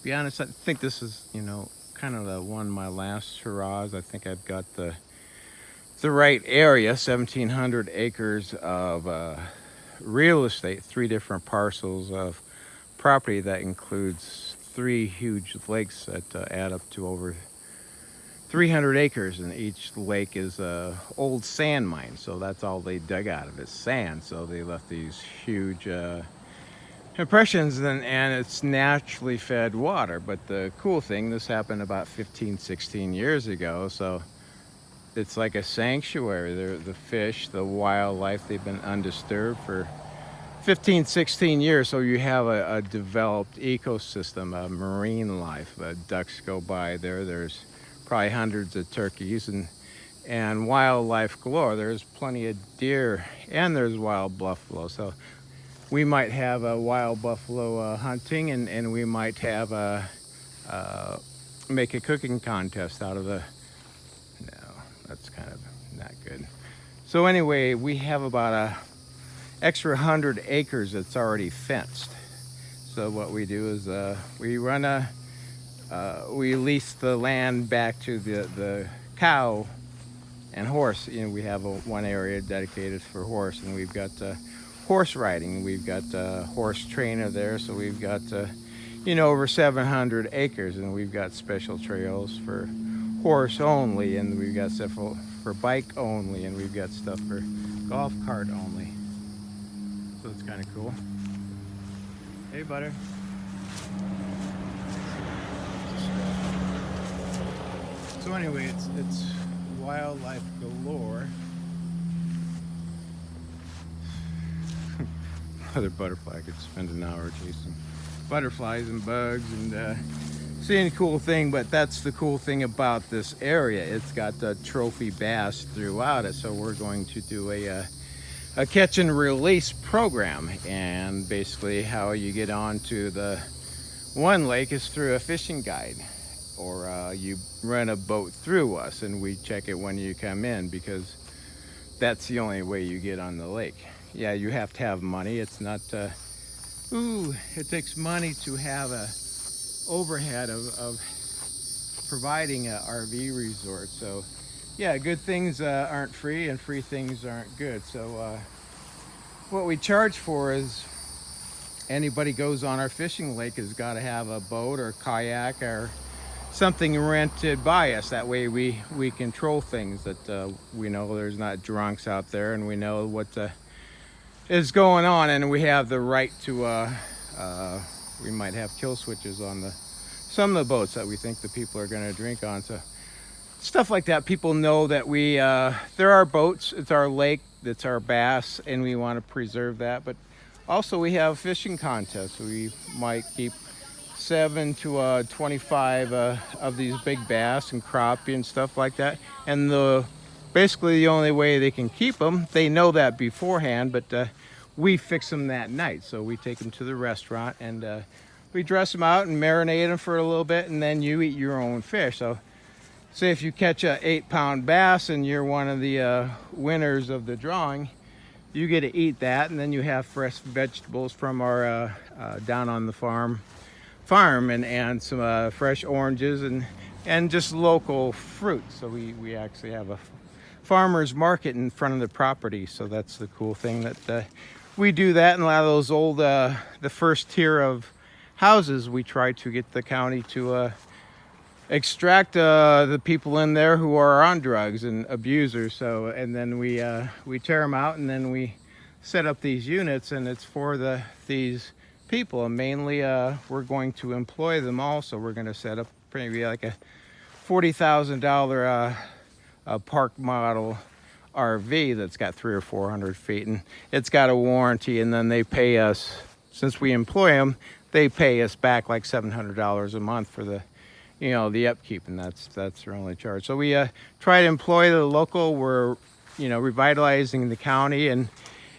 be honest, I think this is, kind of the one of my last hurrahs. I think I've got the right area, 1,700 acres of real estate, three different parcels of property that includes three huge lakes that add up to over 300 acres, and each lake is a old sand mine. So that's all they dug out of it, sand. So they left these huge impressions, and it's naturally fed water. But the cool thing, this happened about 15, 16 years ago. So it's like a sanctuary. The fish, the wildlife, they've been undisturbed for 15, 16 years. So you have a developed ecosystem, a marine life. Ducks go by there. There's probably hundreds of turkeys and wildlife galore. There's plenty of deer, and there's wild buffalo. So we might have a wild buffalo hunting, and we might have make a cooking contest out of the. No, that's kind of not good. So anyway, we have about a extra 100 acres that's already fenced. So what we do is we lease the land back to the cow and horse. We have one area dedicated for horse, and we've got horse riding. We've got a horse trainer there, so we've got over 700 acres, and we've got special trails for horse only, and we've got several for bike only, and we've got stuff for golf cart only. So it's kind of cool. Hey, butter. So anyway, it's wildlife galore. Other butterfly, I could spend an hour chasing butterflies and bugs and seeing cool thing. But that's the cool thing about this area. It's got trophy bass throughout it. So we're going to do a catch and release program, and basically how you get onto the one lake is through a fishing guide, or you rent a boat through us, and we check it when you come in, because that's the only way you get on the lake. Yeah, you have to have money. It's not it takes money to have a overhead of providing a RV resort. So yeah, good things aren't free, and free things aren't good. So what we charge for is anybody goes on our fishing lake has got to have a boat or kayak or something rented by us. That way we control things, that we know there's not drunks out there, and we know what is going on, and we have the right to we might have kill switches on some of the boats that we think the people are going to drink on. So stuff like that, people know that they're our boats, it's our lake, it's our bass, and we want to preserve that. But also we have fishing contests. We might keep 7 to 25 of these big bass and crappie and stuff like that. And basically the only way they can keep them, they know that beforehand, but we fix them that night. So we take them to the restaurant, and we dress them out and marinate them for a little bit, and then you eat your own fish. So say if you catch a 8-pound bass and you're one of the winners of the drawing, you get to eat that, and then you have fresh vegetables from our down on the farm and some fresh oranges and just local fruit. So we actually have a farmer's market in front of the property. So that's the cool thing, that we do that. And a lot of those old the first tier of houses, we try to get the county to extract the people in there who are on drugs and abusers. So, and then we tear them out, and then we set up these units, and it's for these people. And mainly we're going to employ them also. We're going to set up maybe like a $40,000 park model RV that's got 300 or 400 feet, and it's got a warranty. And then they pay us, since we employ them, they pay us back like $700 a month for the upkeep, and that's their only charge. So we try to employ the local. We're revitalizing the county, and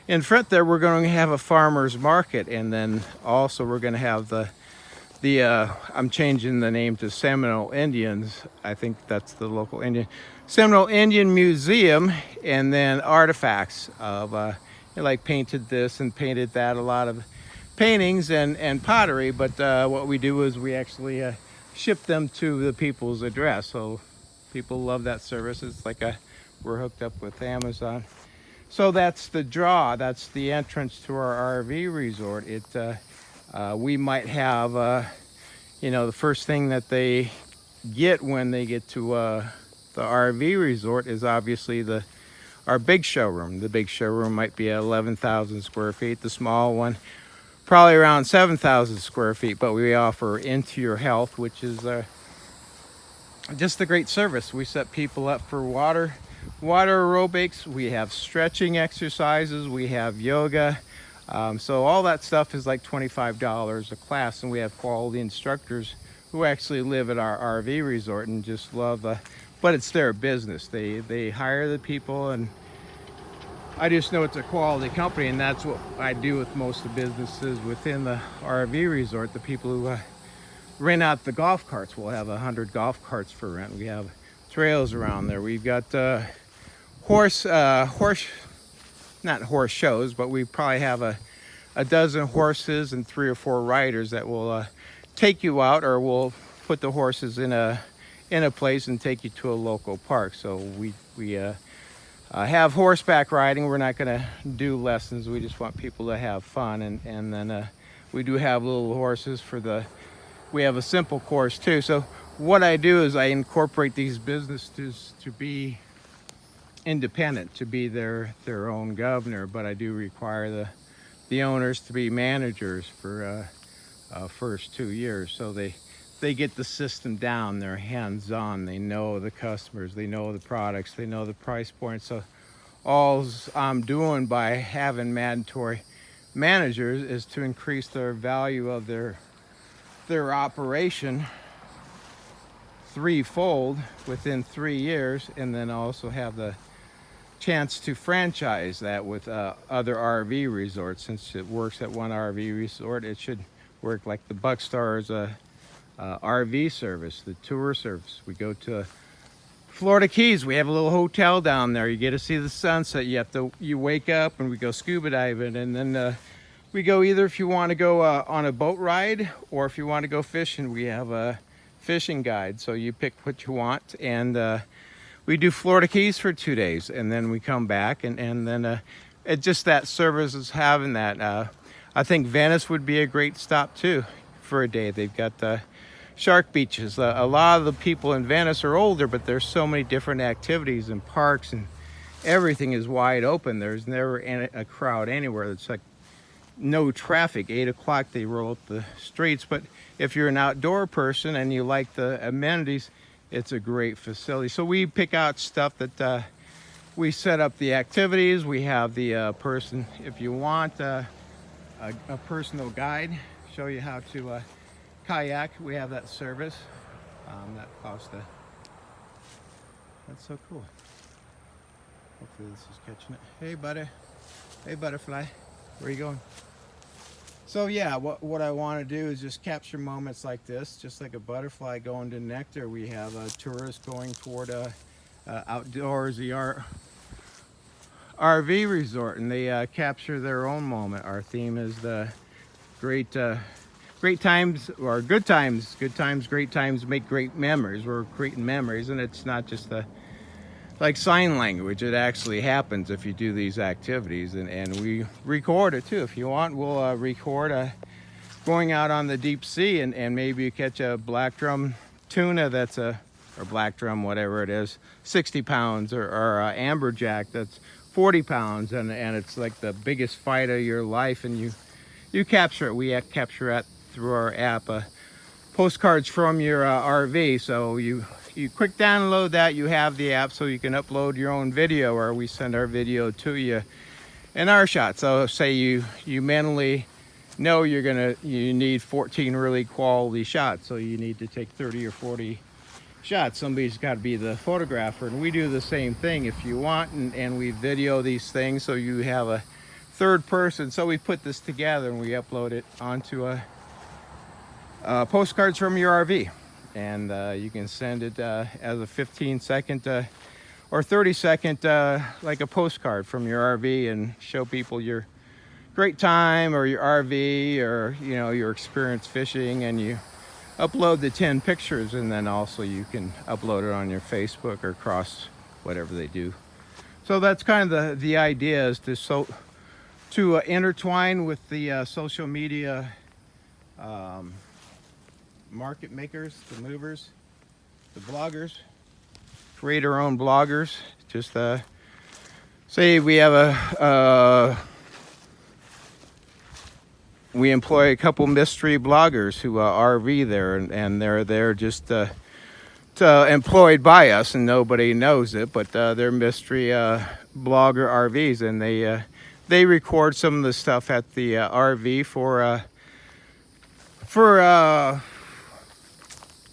in front there we're going to have a farmer's market, and then also we're going to have the I'm changing the name to Seminole Indians. I think that's the local Seminole Indian Museum, and then artifacts of like painted this and painted that. A lot of paintings and pottery, but what we do is we actually ship them to the people's address. So people love that service. It's like we're hooked up with Amazon. So that's the draw. That's the entrance to our RV resort. We might have, the first thing that they get when they get to the RV resort is obviously our big showroom. The big showroom might be 11,000 square feet. The small one, probably around 7,000 square feet. But we offer Into Your Health, which is just a great service. We set people up for water aerobics. We have stretching exercises. We have yoga. So all that stuff is like $25 a class, and we have quality instructors who actually live at our RV resort and just love, but it's their business. They hire the people, and I just know it's a quality company, and that's what I do with most of the businesses within the RV resort. The people who rent out the golf carts, we'll have 100 golf carts for rent. We have trails around there. We've got not horse shows, but we probably have a dozen horses and 3 or 4 riders that will take you out, or we'll put the horses in a place and take you to a local park. So we have horseback riding. We're not going to do lessons. We just want people to have fun, and then we do have little horses we have a simple course too. So what I do is I incorporate these businesses to be independent, to be their own governor, but I do require the owners to be managers for first 2 years, so they get the system down. They're hands-on. They know the customers, they know the products, they know the price points. So all I'm doing by having mandatory managers is to increase their value of their operation threefold within 3 years, and then also have the chance to franchise that with other RV resorts. Since it works at one RV resort, it should work like the Buckstar's RV service, the tour service. We go to Florida Keys. We have a little hotel down there. You get to see the sunset. You wake up and we go scuba diving, and then we go either if you want to go on a boat ride, or if you want to go fishing, we have a fishing guide. So you pick what you want, and we do Florida Keys for 2 days, and then we come back, and then it just, that service is having that. I think Venice would be a great stop too for a day. They've got shark beaches. A lot of the people in Venice are older, but there's so many different activities and parks, and everything is wide open. There's never a crowd anywhere. It's like no traffic. 8 o'clock they roll up the streets. But if you're an outdoor person and you like the amenities, it's a great facility. So we pick out stuff that we set up the activities. We have the person, if you want a personal guide, show you how to kayak. We have that service. That costs that's so cool. Hopefully this is catching it. Hey buddy. Hey butterfly. Where are you going? So yeah, what I want to do is just capture moments like this, just like a butterfly going to nectar. We have a tourist going toward outdoorsy RV resort, and they capture their own moment. Our theme is the great times, or good times, great times make great memories. We're creating memories, and it's not just like sign language. It actually happens if you do these activities, and we record it too. If you want, we'll record going out on the deep sea, and maybe you catch a black drum tuna that's or black drum, whatever it is, 60 pounds, or amberjack that's 40 pounds, and it's like the biggest fight of your life, and you capture it. We capture it through our app, postcards from your RV. So you quick download that. You have the app, so you can upload your own video, or we send our video to you in our shot. So say you mentally know you need 14 really quality shots, so you need to take 30 or 40 shots. Somebody's got to be the photographer, and we do the same thing if you want, and we video these things so you have a third person. So we put this together and we upload it onto postcards from your RV, and you can send it as a 15-second or 30-second like a postcard from your RV, and show people your great time, or your RV, or your experience fishing, and you upload the 10 pictures, and then also you can upload it on your Facebook or cross whatever they do. So that's kind of the idea, is to intertwine with the social media market makers, the movers, the bloggers, create our own bloggers. Just say we have we employ a couple mystery bloggers who RV there, and they're just employed by us, and nobody knows it, but they're mystery blogger RVs, and they record some of the stuff at the RV for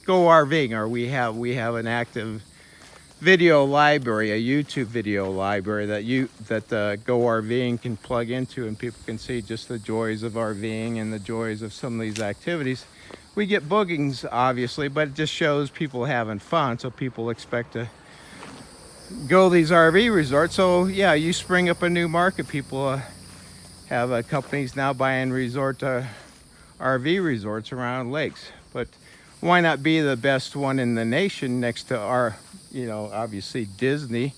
Go RVing, or we have an active video library, a YouTube video library that Go RVing can plug into, and people can see just the joys of RVing and the joys of some of these activities. We get bookings, obviously, but it just shows people having fun, so people expect to go to these RV resorts. So yeah, you spring up a new market. People have companies now buying RV resorts around lakes. But why not be the best one in the nation next to our, obviously Disney.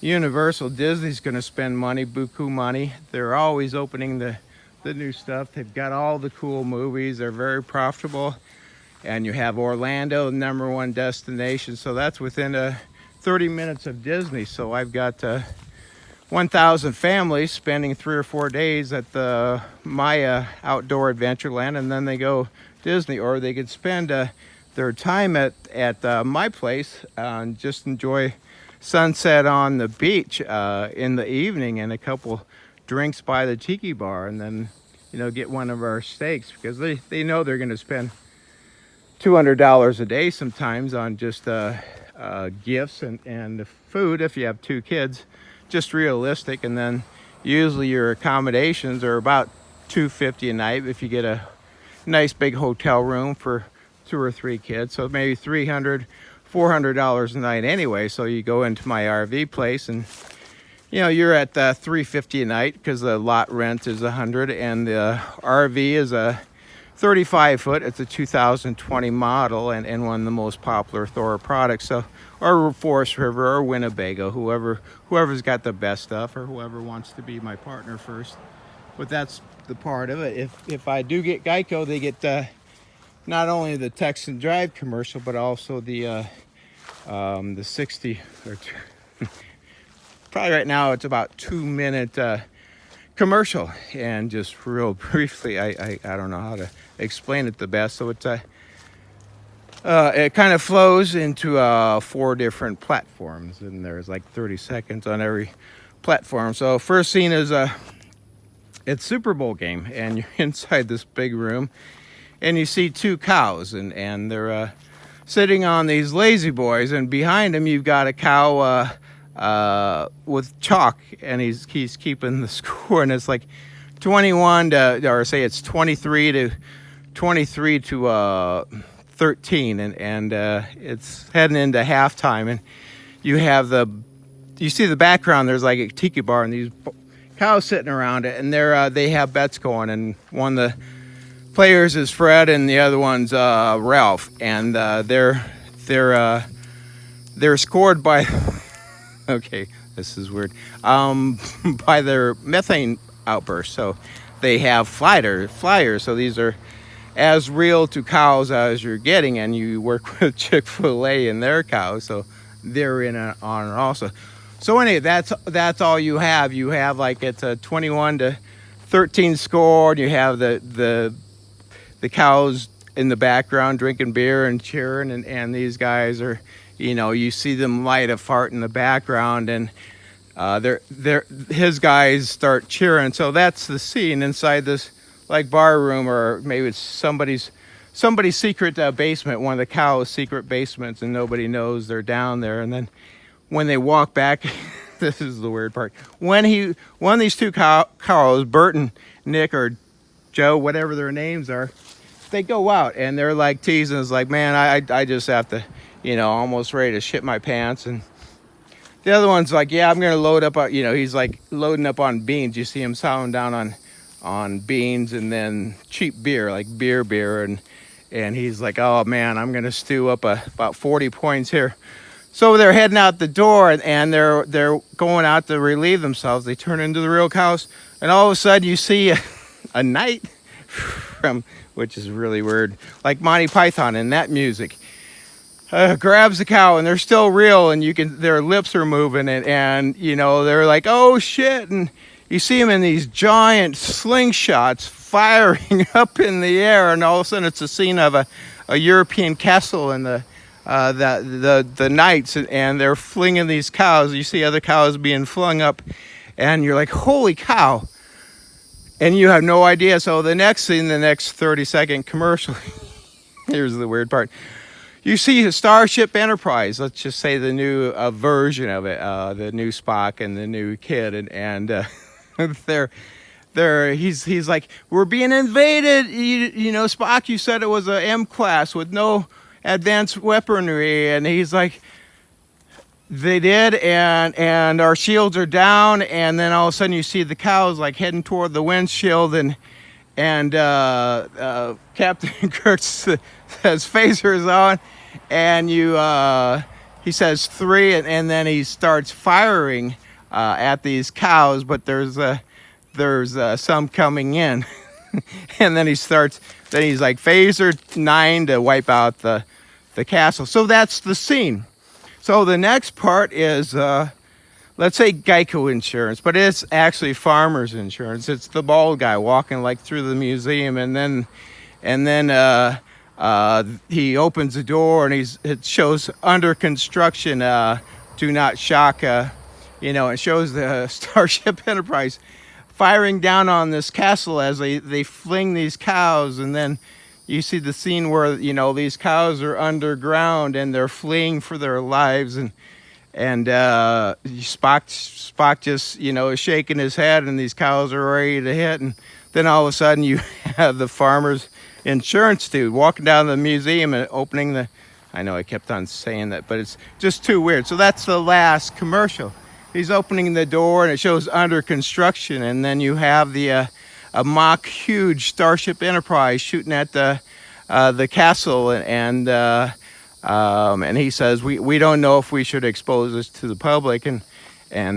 Universal. Disney's going to spend money, buku money. They're always opening the new stuff. They've got all the cool movies. They're very profitable. And you have Orlando, the #1 destination. So that's within 30 minutes of Disney. So I've got 1,000 families spending 3 or 4 days at the Maya Outdoor Adventureland, and then they go Disney. Or they could spend their time at my place and just enjoy sunset on the beach in the evening, and a couple drinks by the tiki bar, and then get one of our steaks, because they know they're going to spend $200 a day sometimes on just gifts and food if you have 2 kids, just realistic. And then usually your accommodations are about $250 a night if you get a nice big hotel room for 2 or 3 kids, so maybe $300, $400 a night anyway. So you go into my RV place, and you're at $350 a night, because the lot rent is $100, and the RV is a 35-foot. It's a 2020 model, and one of the most popular Thor products. So, or Forest River or Winnebago, whoever's got the best stuff, or whoever wants to be my partner first. But that's the part of it. If I do get Geico, they get not only the Texan Drive commercial, but also the 60 or probably right now it's about 2-minute commercial. And just real briefly, I don't know how to explain it the best. So it's it kind of flows into 4 different platforms, and there's like 30 seconds on every platform. So first scene is it's Super Bowl game, and you're inside this big room, and you see 2 cows, and they're sitting on these lazy boys, and behind them you've got a cow with chalk, and he's keeping the score, and it's like 21 to, or say it's 23 to 13, and it's heading into halftime, and you see the background. There's like a tiki bar, and these cows sitting around it, and they have bets going, and one of the players is Fred, and the other one's Ralph, and they're scored by okay, this is weird, by their methane outburst. So they have flyers, so these are as real to cows as you're getting, and you work with Chick-fil-A and their cows, so they're in on it also. So anyway, that's all you have. You have like it's a 21 to 13 score, and you have the cows in the background drinking beer and cheering, and these guys are, you see them light a fart in the background, and his guys start cheering. So that's the scene inside this like bar room, or maybe it's somebody's secret basement, one of the cows' secret basements, and nobody knows they're down there. And then when they walk back, this is the weird part. One of these 2 cows, Bert and Nick or Joe, whatever their names are, they go out and they're like teasing us, like, man, I just have to, almost ready to shit my pants. And the other one's like, yeah, I'm gonna load up. He's like loading up on beans. You see him sawing down on beans and then cheap beer, like beer, and he's like, oh man, I'm gonna stew up about 40 points here. So they're heading out the door, and they're going out to relieve themselves. They turn into the real cows, and all of a sudden you see a knight from, which is really weird, like Monty Python in that music, grabs the cow, and they're still real, and you can, their lips are moving, and you know, they're like, oh shit, and you see them in these giant slingshots firing up in the air, and all of a sudden it's a scene of a European castle, and the knights, and they're flinging these cows. You see other cows being flung up, and you're like, holy cow, and you have no idea. So the next scene, the next 30-second commercial, here's the weird part. You see Starship Enterprise, let's just say the new version of it, the new Spock and the new kid, and he's like, we're being invaded, you know, Spock, you said it was a M class with no advanced weaponry, and he's like, they did, and our shields are down, and then all of a sudden you see the cows like heading toward the windshield, and Captain Kirk says phasers on, and he says 3, and then he starts firing at these cows, but there's some coming in, and then he's like phaser 9 to wipe out the castle. So that's the scene. So the next part is let's say Geico insurance, but it's actually Farmers Insurance. It's the bald guy walking like through the museum, and then he opens the door, and it shows under construction. Do not shock. You know, it shows the Starship Enterprise firing down on this castle as they fling these cows, and then you see the scene where, you know, these cows are underground and they're fleeing for their lives, and Spock just, you know, is shaking his head, and these cows are ready to hit, and then all of a sudden you have the Farmers Insurance dude walking down the museum and opening the, I know I kept on saying that, but it's just too weird. So that's the last commercial. He's opening the door, and it shows under construction, and then you have a mock huge Starship Enterprise shooting at the castle, and he says, we don't know if we should expose this to the public, and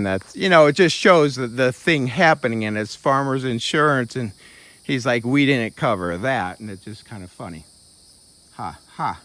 that's, you know, it just shows the thing happening, and it's Farmers Insurance, and he's like, we didn't cover that, and it's just kind of funny. Ha ha.